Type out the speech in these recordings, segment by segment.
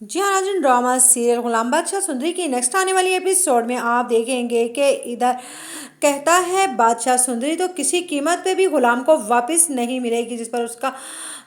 जी हाँ नाज़रीन, drama serial गुलाम बादशाह सुंदरी की नेक्स्ट आने वाली एपिसोड में आप देखेंगे कि इधर कहता है बादशाह सुंदरी तो किसी कीमत पे भी गुलाम को वापस नहीं मिलेगी, जिस पर उसका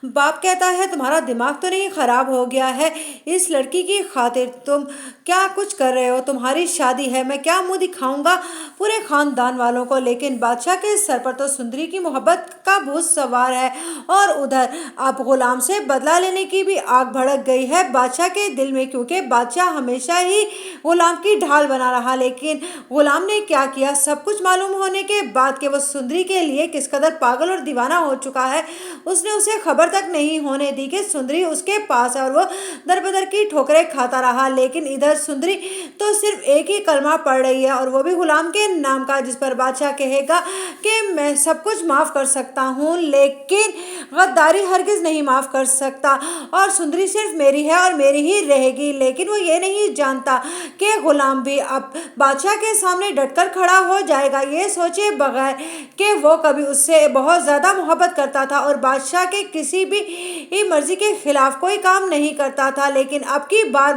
बाप कहता है तुम्हारा दिमाग तो नहीं खराब हो गया है, इस लड़की की खातिर तुम क्या कुछ कर रहे हो, तुम्हारी शादी है, मैं क्या मुंह दिखाऊंगा पूरे खानदान वालों को। लेकिन बादशाह के सर पर तो सुंदरी की मोहब्बत का भूत सवार है और उधर अब गुलाम से बदला लेने की भी आग भड़क गई है बादशाह के दिल में, क्योंकि बादशाह हमेशा ही गुलाम की ढाल बना रहा। लेकिन गुलाम ने क्या किया सब कुछ मालूम होने के बाद कि वो सुंदरी के लिए किस कदर पागल और दीवाना हो चुका है, उसने उसे खबर तक नहीं होने दी कि सुंदरी उसके पास है और वो दर बदर की ठोकरें खाता रहा। लेकिन इधर सुंदरी तो सिर्फ एक ही कलमा पढ़ रही है और वो भी गुलाम के नाम का, जिस पर बादशाह कहेगा कि मैं सब कुछ माफ कर सकता हूँ लेकिन गद्दारी हरगिज नहीं माफ कर सकता और सुंदरी सिर्फ मेरी है और मेरी ही रहेगी। लेकिन वो ये नहीं जानता कि गुलाम भी अब बादशाह के सामने डटकर खड़ा हो जाएगा, ये सोचे बगैर कि वो कभी उससे बहुत ज़्यादा मोहब्बत करता था और बादशाह के किसी भी मर्जी के खिलाफ कोई काम नहीं करता था। लेकिन अब की बार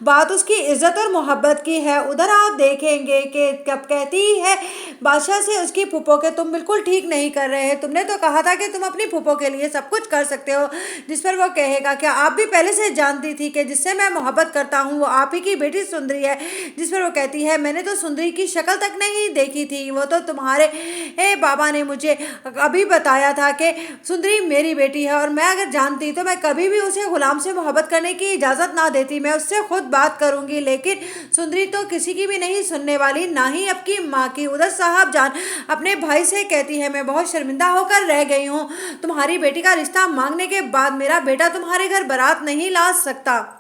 बात उसकी इज्जत और मोहब्बत की है। उधर आप देखेंगे कि कब कहती है बादशाह से उसकी फूफो के तुम बिल्कुल ठीक नहीं कर रहे हैं, तुमने तो कहा था कि तुम अपनी फूफो के लिए सब कुछ कर सकते हो, जिस पर वो कहेगा क्या आप भी पहले से जानती थी कि जिससे मैं मोहब्बत करता हूँ वो आप ही की बेटी सुंदरी है, जिस पर वो कहती है मैंने तो सुंदरी की शक्ल तक नहीं देखी थी, वो तो तुम्हारे बाबा ने मुझे अभी बताया था कि सुंदरी मेरी बेटी है और मैं अगर जानती तो मैं कभी भी उसे गुलाम से मोहब्बत करने की इजाज़त ना देती, मैं उससे खुद बात करूंगी। लेकिन सुंदरी तो किसी की भी नहीं सुनने वाली, ना ही आपकी माँ की। उधर साहब जान अपने भाई से कहती है मैं बहुत शर्मिंदा होकर रह गई हूँ, तुम्हारी बेटी का रिश्ता मांगने के बाद मेरा बेटा तुम्हारे घर बारात नहीं ला सकता।